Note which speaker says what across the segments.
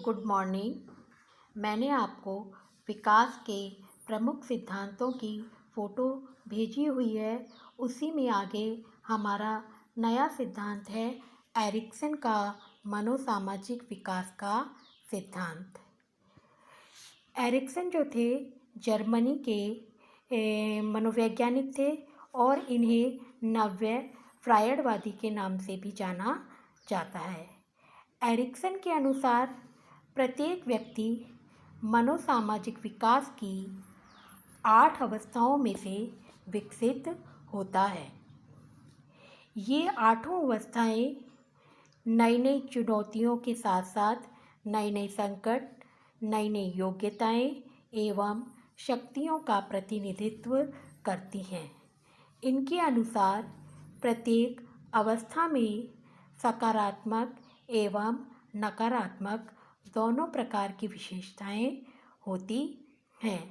Speaker 1: Good morning. मैंने आपको विकास के प्रमुख सिद्धांतों की फ़ोटो भेजी हुई है। उसी में आगे हमारा नया सिद्धांत है एरिक्सन का मनोसामाजिक विकास का सिद्धांत। एरिक्सन जो थे जर्मनी के मनोवैज्ञानिक थे और इन्हें नव्य फ्रायडवादी के नाम से भी जाना जाता है। एरिक्सन के अनुसार प्रत्येक व्यक्ति मनोसामाजिक विकास की 8 अवस्थाओं में से विकसित होता है। ये 8 अवस्थाएं नई नई चुनौतियों के साथ साथ नए नए संकट, नई नई योग्यताएं एवं शक्तियों का प्रतिनिधित्व करती हैं। इनके अनुसार प्रत्येक अवस्था में सकारात्मक एवं नकारात्मक दोनों प्रकार की विशेषताएं होती हैं,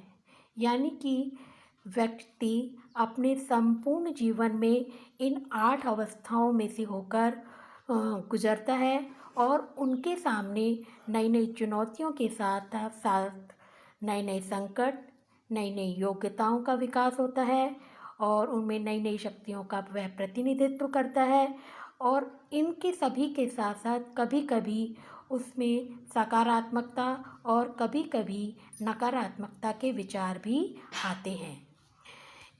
Speaker 1: यानी कि व्यक्ति अपने संपूर्ण जीवन में इन 8 अवस्थाओं में से होकर गुजरता है और उनके सामने नई नई चुनौतियों के साथ साथ नए नए संकट, नई नई योग्यताओं का विकास होता है और उनमें नई नई शक्तियों का वह प्रतिनिधित्व करता है। और इनके सभी के साथ साथ कभी कभी उसमें सकारात्मकता और कभी कभी नकारात्मकता के विचार भी आते हैं।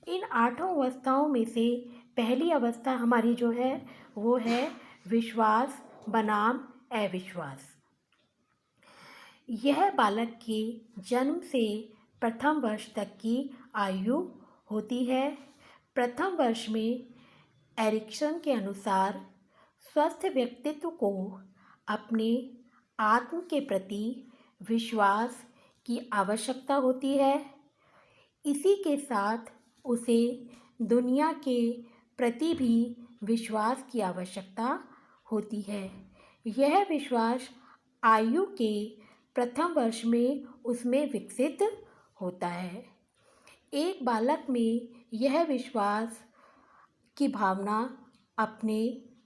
Speaker 1: इन 8 अवस्थाओं में से पहली अवस्था हमारी जो है वो है विश्वास बनाम अविश्वास। यह बालक के जन्म से प्रथम वर्ष तक की आयु होती है। प्रथम वर्ष में एरिक्सन के अनुसार स्वस्थ व्यक्तित्व को अपने आत्म के प्रति विश्वास की आवश्यकता होती है। इसी के साथ उसे दुनिया के प्रति भी विश्वास की आवश्यकता होती है। यह विश्वास आयु के प्रथम वर्ष में उसमें विकसित होता है। एक बालक में यह विश्वास की भावना अपने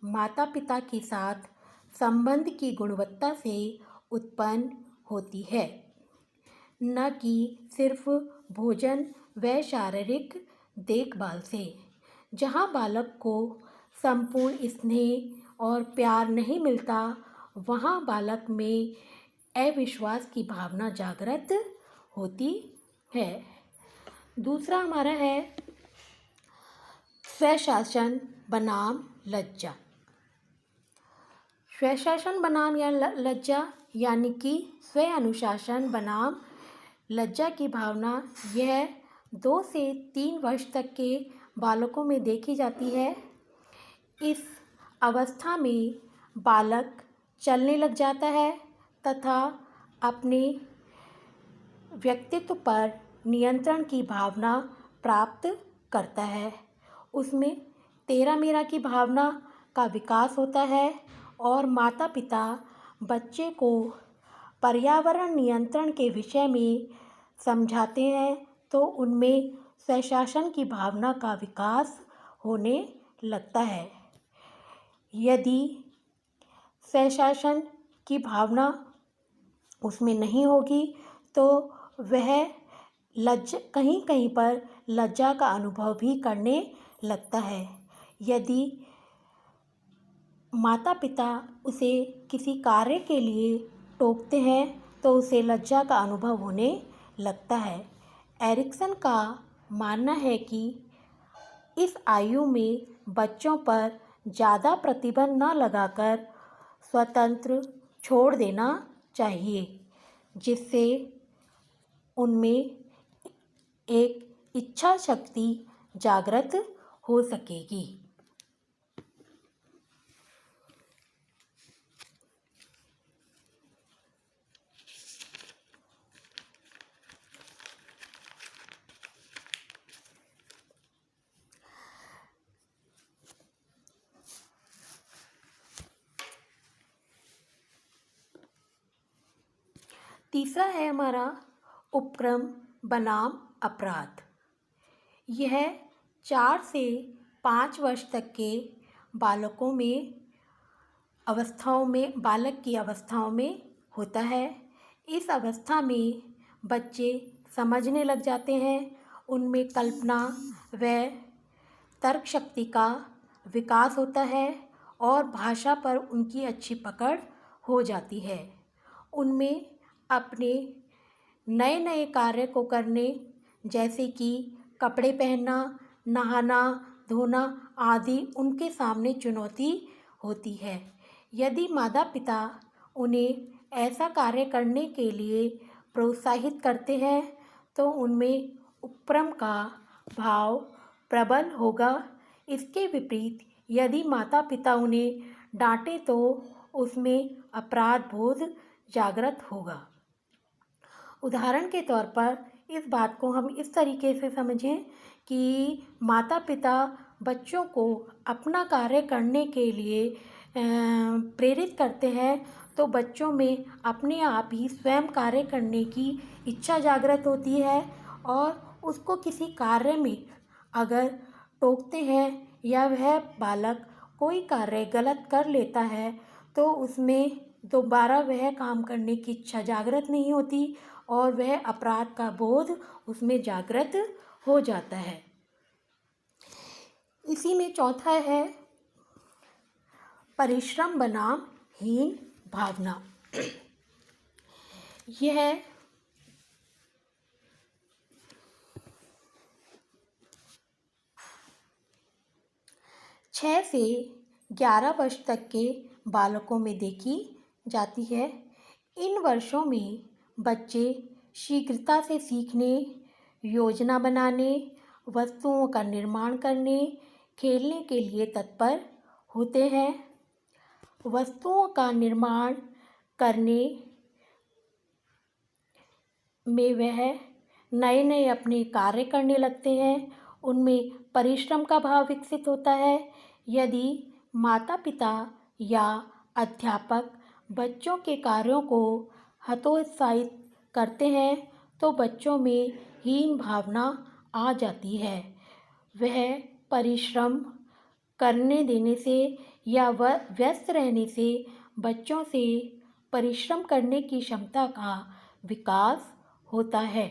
Speaker 1: माता पिता के साथ संबंध की गुणवत्ता से उत्पन्न होती है, न कि सिर्फ भोजन व शारीरिक देखभाल से। जहाँ बालक को संपूर्ण स्नेह और प्यार नहीं मिलता, वहाँ बालक में अविश्वास की भावना जागृत होती है। दूसरा हमारा है स्वशासन बनाम लज्जा। स्वशासन बनाम या लज्जा यानी कि स्व अनुशासन बनाम लज्जा की भावना यह 2 से 3 वर्ष तक के बालकों में देखी जाती है। इस अवस्था में बालक चलने लग जाता है तथा अपने व्यक्तित्व पर नियंत्रण की भावना प्राप्त करता है। उसमें तेरा मेरा की भावना का विकास होता है और माता पिता बच्चे को पर्यावरण नियंत्रण के विषय में समझाते हैं तो उनमें स्वशासन की भावना का विकास होने लगता है। यदि स्वशासन की भावना उसमें नहीं होगी तो वह कहीं कहीं पर लज्जा का अनुभव भी करने लगता है। यदि माता पिता उसे किसी कार्य के लिए टोकते हैं तो उसे लज्जा का अनुभव होने लगता है। एरिक्सन का मानना है कि इस आयु में बच्चों पर ज़्यादा प्रतिबंध न लगाकर स्वतंत्र छोड़ देना चाहिए, जिससे उनमें एक इच्छा शक्ति जागृत हो सकेगी। तीसरा है हमारा उपक्रम बनाम अपराध। यह 4 से 5 वर्ष तक के बालक की अवस्थाओं में होता है। इस अवस्था में बच्चे समझने लग जाते हैं, उनमें कल्पना व तर्क शक्ति का विकास होता है और भाषा पर उनकी अच्छी पकड़ हो जाती है। उनमें अपने नए नए कार्य को करने, जैसे कि कपड़े पहनना, नहाना धोना आदि उनके सामने चुनौती होती है। यदि माता पिता उन्हें ऐसा कार्य करने के लिए प्रोत्साहित करते हैं तो उनमें उपक्रम का भाव प्रबल होगा। इसके विपरीत यदि माता पिता उन्हें डांटे तो उसमें अपराध बोध जागृत होगा। उदाहरण के तौर पर इस बात को हम इस तरीके से समझें कि माता पिता बच्चों को अपना कार्य करने के लिए प्रेरित करते हैं तो बच्चों में अपने आप ही स्वयं कार्य करने की इच्छा जागृत होती है और उसको किसी कार्य में अगर टोकते हैं या वह बालक कोई कार्य गलत कर लेता है तो उसमें दोबारा वह काम करने की इच्छा जागृत नहीं होती और वह अपराध का बोध उसमें जागृत हो जाता है। इसी में चौथा है परिश्रम बनाम हीन भावना। यह 6 से 11 वर्ष तक के बालकों में देखी जाती है। इन वर्षों में बच्चे शीघ्रता से सीखने, योजना बनाने, वस्तुओं का निर्माण करने, खेलने के लिए तत्पर होते हैं। वस्तुओं का निर्माण करने में वह नए नए अपने कार्य करने लगते हैं, उनमें परिश्रम का भाव विकसित होता है। यदि माता पिता या अध्यापक बच्चों के कार्यों को हतोत्साहित करते हैं तो बच्चों में हीन भावना आ जाती है। वह परिश्रम करने देने से या व्यस्त रहने से बच्चों से परिश्रम करने की क्षमता का विकास होता है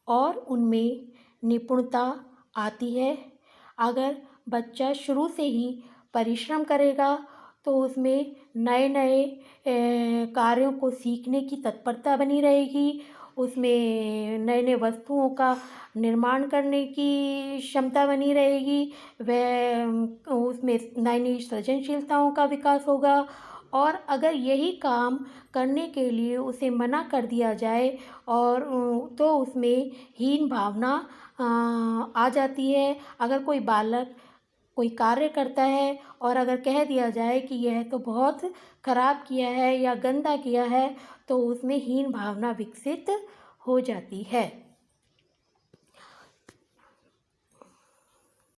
Speaker 1: और उनमें निपुणता आती है। अगर बच्चा शुरू से ही परिश्रम करेगा तो उसमें नए नए कार्यों को सीखने की तत्परता बनी रहेगी, उसमें नए नए वस्तुओं का निर्माण करने की क्षमता बनी रहेगी, वह उसमें नई नई सृजनशीलताओं का विकास होगा। और अगर यही काम करने के लिए उसे मना कर दिया जाए और तो उसमें हीन भावना आ जाती है। अगर कोई बालक कोई कार्य करता है और अगर कह दिया जाए कि यह तो बहुत खराब किया है या गंदा किया है तो उसमें हीन भावना विकसित हो जाती है।